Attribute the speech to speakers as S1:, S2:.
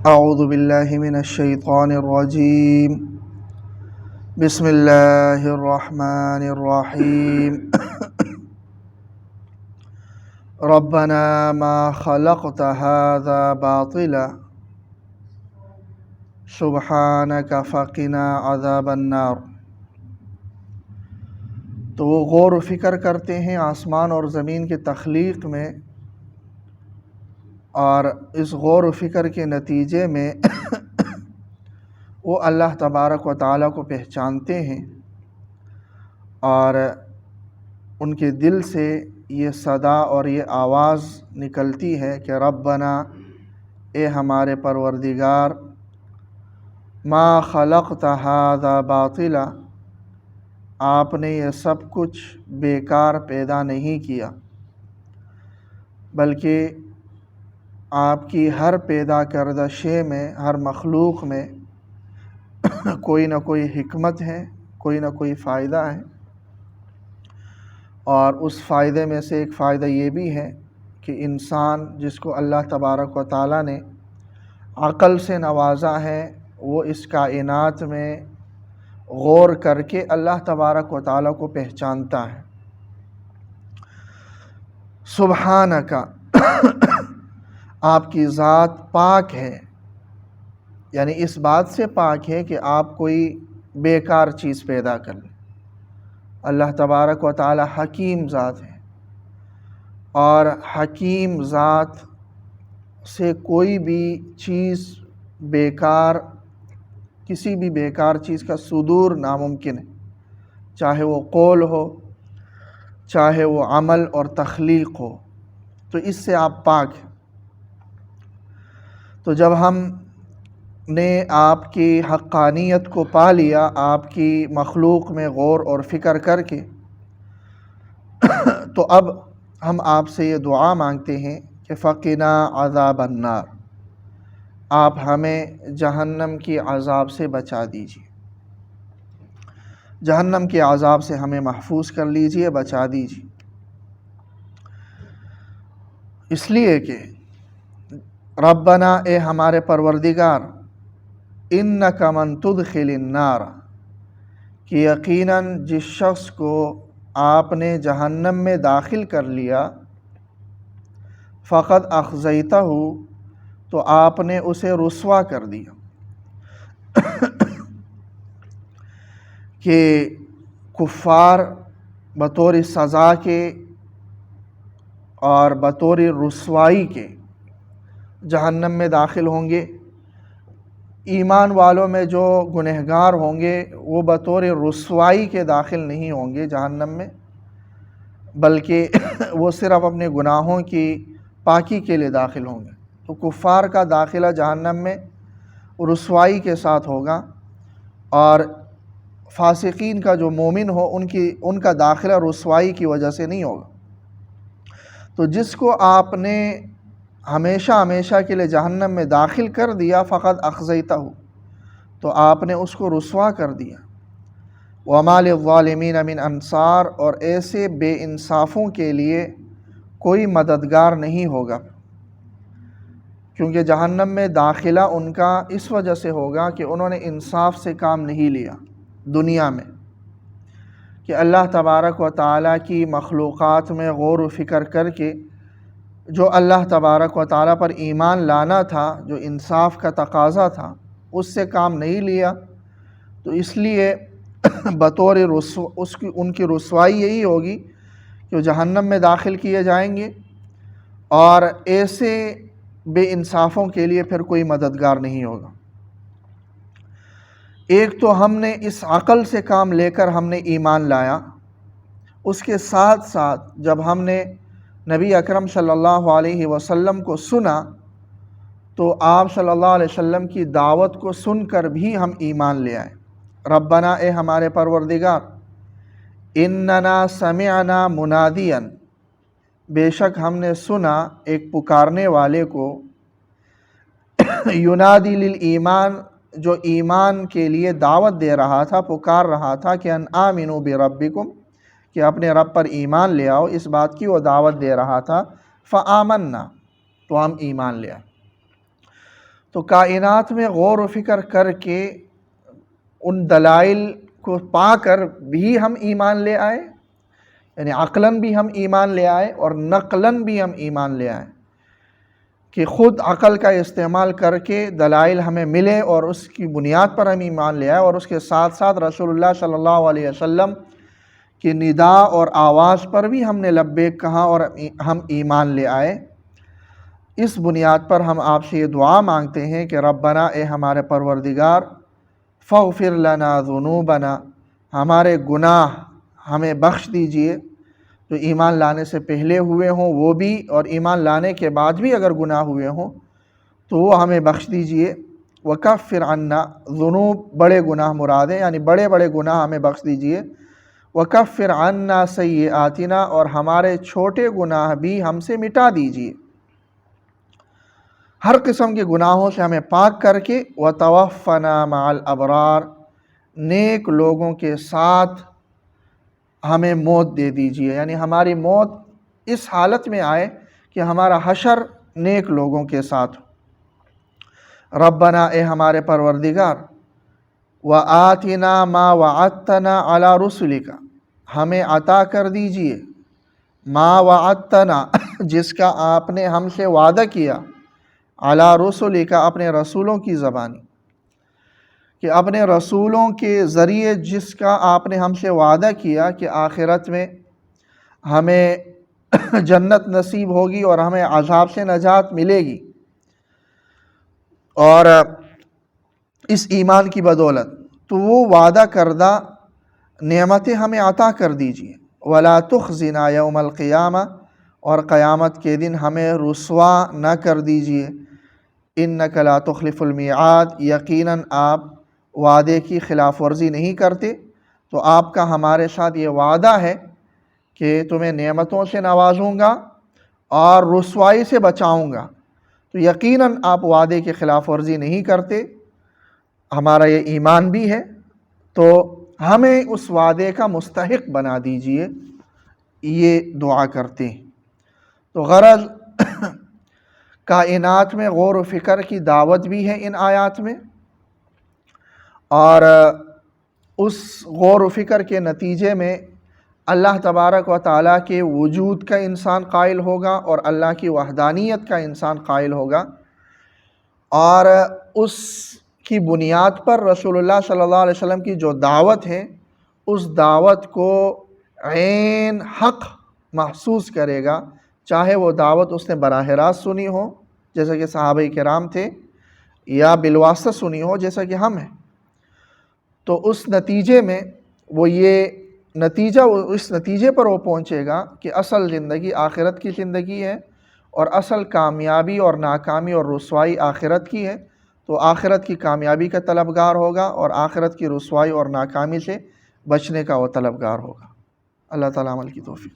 S1: اعوذ باللہ من الشیطان الرجیم بسم اللہ الرحمن الرحیم ربنا ما خلقت هذا باطلا سبحانک فقنا عذاب النار۔ تو وہ غور و فکر کرتے ہیں آسمان اور زمین کے تخلیق میں، اور اس غور و فکر کے نتیجے میں وہ اللہ تبارک و تعالیٰ کو پہچانتے ہیں، اور ان کے دل سے یہ صدا اور یہ آواز نکلتی ہے کہ ربنا، اے ہمارے پروردگار، ما خلقت ھذا باطلا، آپ نے یہ سب کچھ بیکار پیدا نہیں کیا، بلکہ آپ کی ہر پیدا کردہ شے میں، ہر مخلوق میں کوئی نہ کوئی حکمت ہے، کوئی نہ کوئی فائدہ ہے، اور اس فائدے میں سے ایک فائدہ یہ بھی ہے کہ انسان جس کو اللہ تبارک و تعالیٰ نے عقل سے نوازا ہے، وہ اس کائنات میں غور کر کے اللہ تبارک و تعالیٰ کو پہچانتا ہے۔ سبحانک، آپ کی ذات پاک ہے، یعنی اس بات سے پاک ہے کہ آپ کوئی بیکار چیز پیدا کر لیں۔ اللہ تبارک و تعالی حکیم ذات ہے، اور حکیم ذات سے کوئی بھی چیز بیکار، کسی بھی بیکار چیز کا صدور ناممکن ہے، چاہے وہ قول ہو، چاہے وہ عمل اور تخلیق ہو، تو اس سے آپ پاک ہیں۔ تو جب ہم نے آپ کی حقانیت کو پا لیا، آپ کی مخلوق میں غور اور فکر کر کے، تو اب ہم آپ سے یہ دعا مانگتے ہیں کہ فقنا عذاب النار، آپ ہمیں جہنم کی عذاب سے بچا دیجیے، جہنم کے عذاب سے ہمیں محفوظ کر لیجیے، بچا دیجیے، اس لیے کہ ربنا، اے ہمارے پروردگار، انک من تدخل النار، کہ یقیناً جس شخص کو آپ نے جہنم میں داخل کر لیا، فقد اخزیتہ، تو آپ نے اسے رسوا کر دیا، کہ کفار بطور سزا کے اور بطور رسوائی کے جہنم میں داخل ہوں گے۔ ایمان والوں میں جو گنہگار ہوں گے وہ بطور رسوائی کے داخل نہیں ہوں گے جہنم میں، بلکہ وہ صرف اپنے گناہوں کی پاکی کے لیے داخل ہوں گے۔ تو کفار کا داخلہ جہنم میں رسوائی کے ساتھ ہوگا، اور فاسقین کا جو مومن ہو ان کا داخلہ رسوائی کی وجہ سے نہیں ہوگا۔ تو جس کو آپ نے ہمیشہ ہمیشہ کے لیے جہنم میں داخل کر دیا، فقد اخزیتہ، تو آپ نے اس کو رسوا کر دیا۔ وما للظالمین من انصار، اور ایسے بے انصافوں کے لیے کوئی مددگار نہیں ہوگا، کیونکہ جہنم میں داخلہ ان کا اس وجہ سے ہوگا کہ انہوں نے انصاف سے کام نہیں لیا دنیا میں، کہ اللہ تبارک و تعالیٰ کی مخلوقات میں غور و فکر کر کے جو اللہ تبارک و تعالیٰ پر ایمان لانا تھا، جو انصاف کا تقاضا تھا، اس سے کام نہیں لیا، تو اس لیے بطور ان کی رسوائی یہی ہوگی کہ وہ جہنم میں داخل کیے جائیں گے، اور ایسے بے انصافوں کے لیے پھر کوئی مددگار نہیں ہوگا۔ ایک تو ہم نے اس عقل سے کام لے کر ہم نے ایمان لایا، اس کے ساتھ ساتھ جب ہم نے نبی اکرم صلی اللہ علیہ وسلم کو سنا، تو آپ صلی اللہ علیہ وسلم کی دعوت کو سن کر بھی ہم ایمان لے آئے۔ ربنا، اے ہمارے پروردگار، اننا سمعنا منادیا، بے شک ہم نے سنا ایک پکارنے والے کو، ینادی للایمان، جو ایمان کے لیے دعوت دے رہا تھا، پکار رہا تھا کہ ان آمنوا بربکم، کہ اپنے رب پر ایمان لے آؤ، اس بات کی وہ دعوت دے رہا تھا۔ فآمنا، تو ہم ایمان لے آئے۔ تو کائنات میں غور و فکر کر کے ان دلائل کو پا کر بھی ہم ایمان لے آئے، یعنی عقلاً بھی ہم ایمان لے آئے اور نقلاً بھی ہم ایمان لے آئے کہ خود عقل کا استعمال کر کے دلائل ہمیں ملے اور اس کی بنیاد پر ہم ایمان لے آئے، اور اس کے ساتھ ساتھ رسول اللہ صلی اللہ علیہ وسلم کی ندا اور آواز پر بھی ہم نے لبیک کہا اور ہم ایمان لے آئے۔ اس بنیاد پر ہم آپ سے یہ دعا مانگتے ہیں کہ ربنا، اے ہمارے پروردگار، فاغفر لنا ذنوبنا، ہمارے گناہ ہمیں بخش دیجئے، جو ایمان لانے سے پہلے ہوئے ہوں وہ بھی، اور ایمان لانے کے بعد بھی اگر گناہ ہوئے ہوں تو وہ ہمیں بخش دیجئے۔ وکفر عنا، ذنوب بڑے گناہ مراد ہیں، یعنی بڑے بڑے گناہ ہمیں بخش دیجئے۔ وکفر عنا سیئاتنا، اور ہمارے چھوٹے گناہ بھی ہم سے مٹا دیجئے، ہر قسم کے گناہوں سے ہمیں پاک کر کے۔ وتوفنا مع الابرار، نیک لوگوں کے ساتھ ہمیں موت دے دیجئے، یعنی ہماری موت اس حالت میں آئے کہ ہمارا حشر نیک لوگوں کے ساتھ ہو۔ ربنا، اے ہمارے پروردگار، وآتنا ما وعدتنا علی رسلک، ہمیں عطا کر دیجئے ما وعدتنا، جس کا آپ نے ہم سے وعدہ کیا، علی رسلک، اپنے رسولوں کی زبانی، کہ اپنے رسولوں کے ذریعے جس کا آپ نے ہم سے وعدہ کیا کہ آخرت میں ہمیں جنت نصیب ہوگی اور ہمیں عذاب سے نجات ملے گی، اور اس ایمان کی بدولت تو وہ وعدہ کردہ نعمتیں ہمیں عطا کر دیجیے۔ ولا تخزنا یوم القیامہ، اور قیامت کے دن ہمیں رسوا نہ کر دیجیے۔ انک لا تخلف المیعاد، یقیناً آپ وعدے کی خلاف ورزی نہیں کرتے، تو آپ کا ہمارے ساتھ یہ وعدہ ہے کہ تمہیں نعمتوں سے نوازوں گا اور رسوائی سے بچاؤں گا، تو یقیناً آپ وعدے کی خلاف ورزی نہیں کرتے، ہمارا یہ ایمان بھی ہے، تو ہمیں اس وعدے کا مستحق بنا دیجئے، یہ دعا کرتے ہیں۔ تو غرض کائنات میں غور و فکر کی دعوت بھی ہے ان آیات میں، اور اس غور و فکر کے نتیجے میں اللہ تبارک و تعالیٰ کے وجود کا انسان قائل ہوگا اور اللہ کی وحدانیت کا انسان قائل ہوگا، اور اس کی بنیاد پر رسول اللہ صلی اللہ علیہ وسلم کی جو دعوت ہے، اس دعوت کو عین حق محسوس کرے گا، چاہے وہ دعوت اس نے براہ راست سنی ہو جیسا کہ صحابہ کرام تھے، یا بالواسطہ سنی ہو جیسا کہ ہم ہیں۔ تو اس نتیجے میں اس نتیجے پر وہ پہنچے گا کہ اصل زندگی آخرت کی زندگی ہے، اور اصل کامیابی اور ناکامی اور رسوائی آخرت کی ہے، تو آخرت کی کامیابی کا طلبگار ہوگا اور آخرت کی رسوائی اور ناکامی سے بچنے کا وہ طلبگار ہوگا۔ اللہ تعالیٰ عمل کی توفیق۔